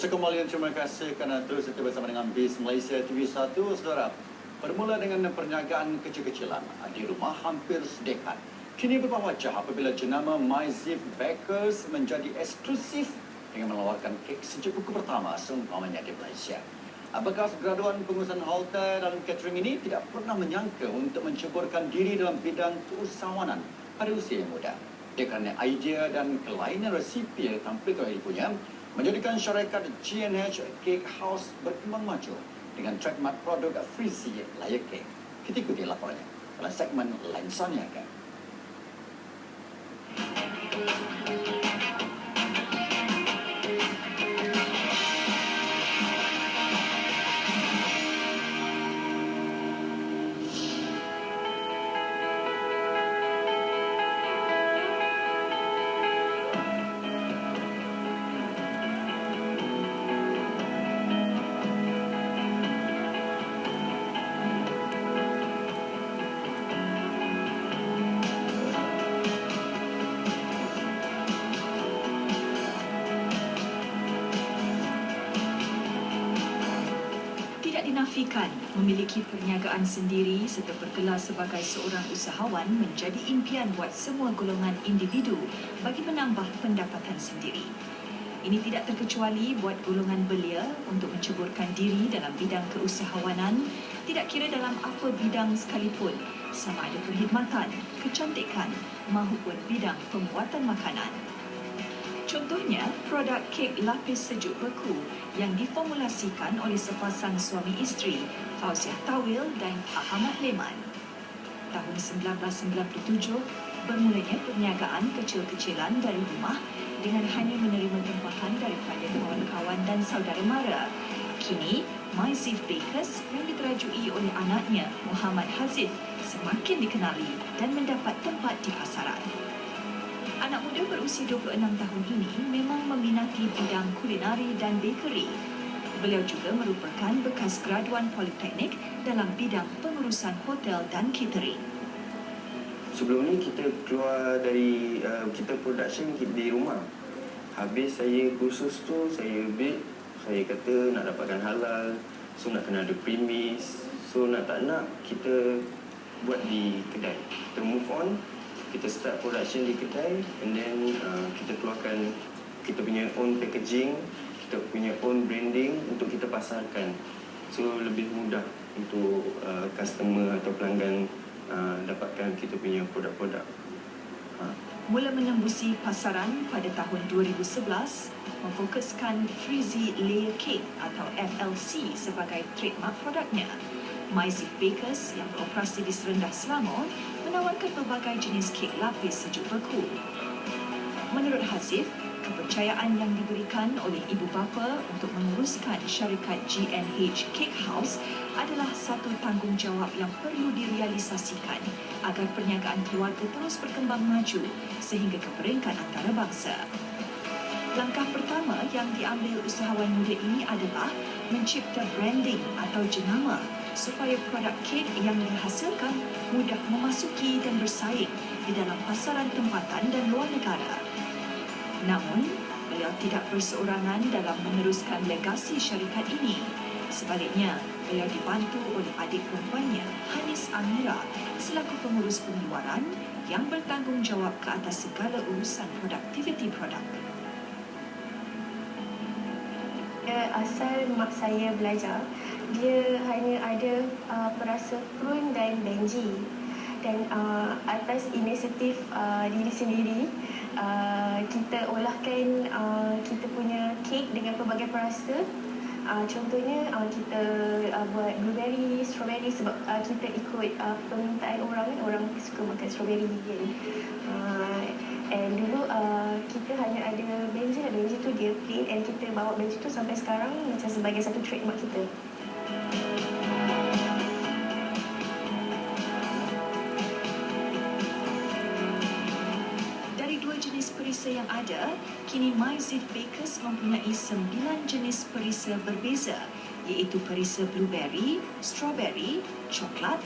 Sekalian terima kasih kerana terus setia bersama dengan BIS Malaysia TV1, saudara. Bermula dengan perniagaan kecil-kecilan di rumah hampir sedekad. Kini berubah wajah apabila jenama Myziv Bakers menjadi eksklusif dengan menawarkan kek sejak buku pertama seumpamanya di Malaysia. Bekas graduan pengurusan hotel dan catering ini tidak pernah menyangka untuk menceburkan diri dalam bidang keusahawanan pada usia yang muda. Kerana idea dan kelainan resipi yang ditampilkan oleh ibunya menjadikan syarikat G&H Cake House berkembang maju dengan trademark produk Freezy layak kek. Kita ikuti laporannya dalam segmen Lensa Niaga. Dinafikan, memiliki perniagaan sendiri serta bergelar sebagai seorang usahawan menjadi impian buat semua golongan individu bagi menambah pendapatan sendiri. Ini tidak terkecuali buat golongan belia untuk menceburkan diri dalam bidang keusahawanan, tidak kira dalam apa bidang sekalipun, sama ada perkhidmatan, kecantikan mahupun bidang pembuatan makanan. Contohnya, produk kek lapis sejuk beku yang diformulasikan oleh sepasang suami isteri, Fauziah Tawil dan Ahmad Leman. Tahun 1997, bermulanya perniagaan kecil-kecilan dari rumah dengan hanya menerima tempahan daripada kawan-kawan dan saudara mara. Kini, Myziv Bakers yang diterajui oleh anaknya, Muhammad Hazif, semakin dikenali dan mendapat tempat di pasaran. Anak muda berusia 26 tahun ini memang meminati bidang kulinari dan bakery. Beliau juga merupakan bekas graduan politeknik dalam bidang pengurusan hotel dan catering. Sebelum ni kita keluar dari kita production di rumah. Habis saya kursus tu, saya bake, saya kata nak dapatkan halal, so nak kena ada premise. So nak tak nak kita buat di kedai. Kita move on. Kita start production di kedai and then kita keluarkan kita punya own packaging, kita punya own branding untuk kita pasarkan. So lebih mudah untuk customer atau pelanggan dapatkan kita punya produk-produk. Mula menembusi pasaran pada tahun 2011, memfokuskan Freezy Layer Cake atau FLC sebagai trademark produknya. Myziv Bakers yang beroperasi di Serendah Selangor menawarkan pelbagai jenis kek lapis sejuk beku. Menurut Hazif, kepercayaan yang diberikan oleh ibu bapa untuk menguruskan syarikat G&H Cake House adalah satu tanggungjawab yang perlu direalisasikan agar perniagaan keluarga terus berkembang maju sehingga ke peringkat antarabangsa. Langkah pertama yang diambil usahawan muda ini adalah mencipta branding atau jenama supaya produk kek yang dihasilkan mudah memasuki dan bersaing di dalam pasaran tempatan dan luar negara. Namun, beliau tidak berseorangan dalam meneruskan legasi syarikat ini. Sebaliknya, beliau dibantu oleh adik perempuannya, Hanis Amira, selaku pengurus pengeluaran yang bertanggungjawab ke atas segala urusan produktiviti produk. Asal mak saya belajar, dia hanya ada perasa prune dan benji. Dan atas inisiatif diri sendiri, kita olahkan kita punya kek dengan pelbagai perasa. Contohnya kita buat blueberry, strawberry sebab kita ikut permintaan orang suka makan strawberry kan. And dulu kita hanya ada benji tu dia plain, and kita bawa benji tu sampai sekarang macam sebagai satu trademark kita. Dari dua jenis perisa yang ada, kini Myziv Bakers mempunyai 9 jenis perisa berbeza, iaitu perisa blueberry, strawberry, coklat,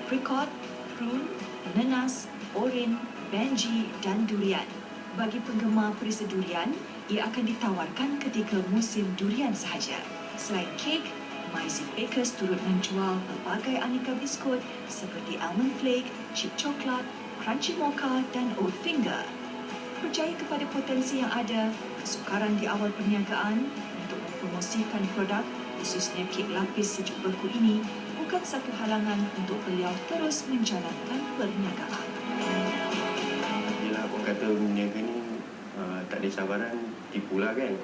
apricot, prune, ananas, oren, benji dan durian. Bagi penggemar perisa durian, ia akan ditawarkan ketika musim durian sahaja. Selain kek, Myzif Bakers turut menjual pelbagai aneka biskut seperti almond flake, chip coklat, crunchy mocha dan oat finger. Percaya kepada potensi yang ada, kesukaran di awal perniagaan untuk mempromosikan produk, khususnya kek lapis sejuk beku ini, bukan satu halangan untuk beliau terus menjalankan perniagaan. Yelah, orang kata berniaga ni tak ada cabaran, tipulah kan.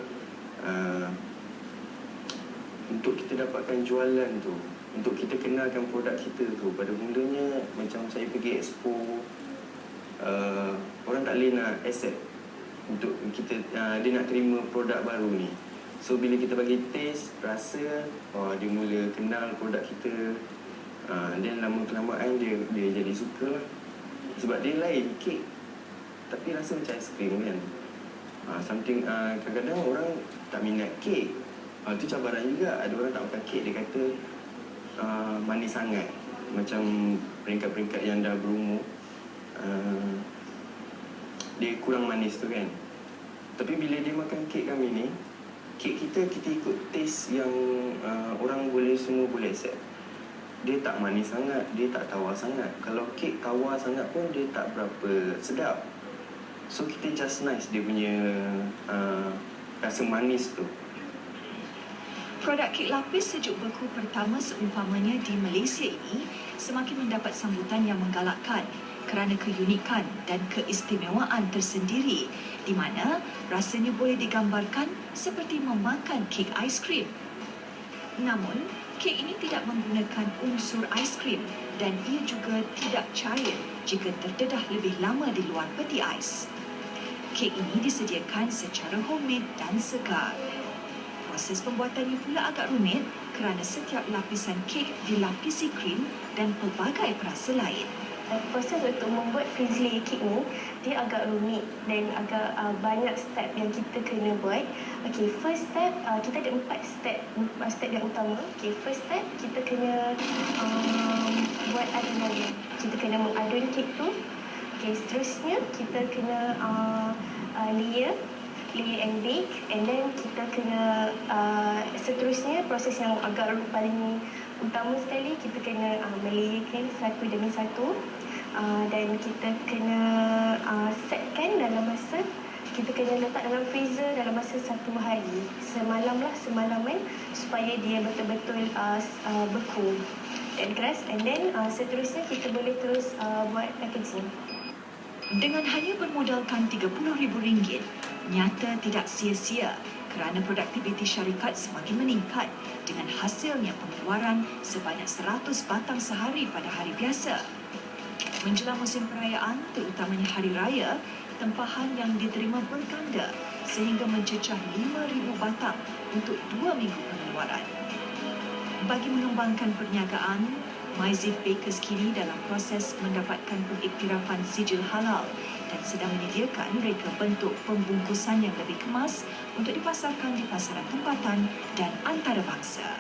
Untuk kita dapatkan jualan tu, untuk kita kenalkan produk kita tu, pada mulanya macam saya pergi expo, orang tak boleh nak accept untuk kita, dia nak terima produk baru ni. So bila kita bagi taste, rasa, dia mula kenal produk kita, dan lama-kelamaan dia jadi suka lah. Sebab dia lain kek, tapi rasa macam aiskrim kan. Kadang-kadang orang tak minat kek. Itu cabaran juga. Ada orang tak makan kek, dia kata manis sangat. Macam peringkat-peringkat yang dah berumur, dia kurang manis tu kan. Tapi bila dia makan kek kami ni, kek kita ikut taste yang orang semua boleh accept. Dia tak manis sangat, dia tak tawar sangat. Kalau kek tawar sangat pun dia tak berapa sedap. So kita just nice dia punya rasa manis tu. Produk kek lapis sejuk beku pertama seumpamanya di Malaysia ini semakin mendapat sambutan yang menggalakkan kerana keunikan dan keistimewaan tersendiri, di mana rasanya boleh digambarkan seperti memakan kek aiskrim. Namun, kek ini tidak menggunakan unsur aiskrim dan ia juga tidak cair jika terdedah lebih lama di luar peti ais. Kek ini disediakan secara homemade dan segar. Proses pembuatannya pula agak rumit kerana setiap lapisan kek dilapisi krim dan pelbagai perasa lain. Proses untuk membuat frizzly cake ni dia agak rumit dan agak banyak step yang kita kena buat. Okay, first step, kita ada 4 step yang utama. Okay, first step kita kena buat adunan. Kita kena mengadun kek tu. Okay, seterusnya kita kena layer and bake, and then kita kena seterusnya proses yang agak paling utama sekali, kita kena melayerkan satu demi satu, dan kita kena setkan dalam masa, kita kena letak dalam freezer dalam masa 1 hari, semalaman supaya dia betul-betul beku dan keras, and then seterusnya kita boleh terus buat packaging. Dengan hanya bermodalkan RM30,000, nyata tidak sia-sia kerana produktiviti syarikat semakin meningkat dengan hasilnya pengeluaran sebanyak 100 batang sehari pada hari biasa. Menjelang musim perayaan, terutamanya Hari Raya, tempahan yang diterima berganda sehingga mencecah 5,000 batang untuk 2 minggu pengeluaran. Bagi mengembangkan perniagaan, Myzif Bakers kini dalam proses mendapatkan pengiktirafan sijil halal dan sedang menyediakan reka bentuk pembungkusan yang lebih kemas untuk dipasarkan di pasaran tempatan dan antarabangsa.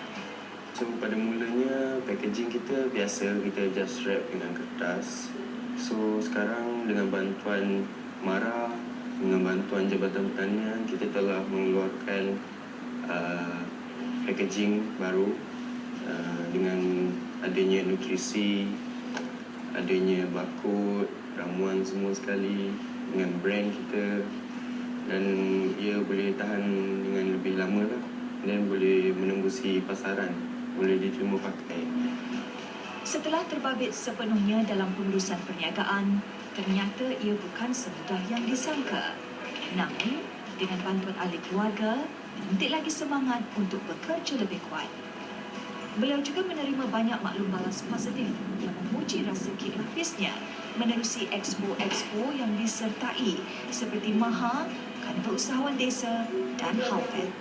So pada mulanya packaging kita biasa, kita just wrap dengan kertas. So sekarang dengan bantuan MARA, dengan bantuan Jabatan Pertanian, kita telah mengeluarkan packaging baru dengan adanya nutrisi, adanya barcode, ramuan semua sekali dengan brand kita, dan ia boleh tahan dengan lebih lama lah, dan boleh menembusi pasaran, boleh diterima pakai. Setelah terbabit sepenuhnya dalam pengurusan perniagaan, ternyata ia bukan semudah yang disangka. Namun, dengan bantuan ahli keluarga, menyuntik lagi semangat untuk bekerja lebih kuat. Beliau juga menerima banyak maklum balas positif yang memuji rasa kek lapisnya menerusi expo-expo yang disertai seperti MAHA, Karnival Usahawan Desa dan Halfed.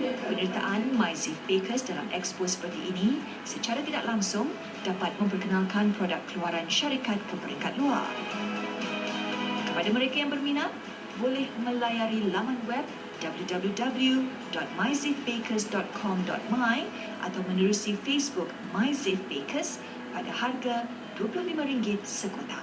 Penyertaan Myzif Bakers dalam expo seperti ini secara tidak langsung dapat memperkenalkan produk keluaran syarikat ke peringkat luar. Kepada mereka yang berminat, boleh melayari laman web www.myzifbakers.com.my atau menerusi Facebook Myzif Bakers pada harga RM25 sekotak.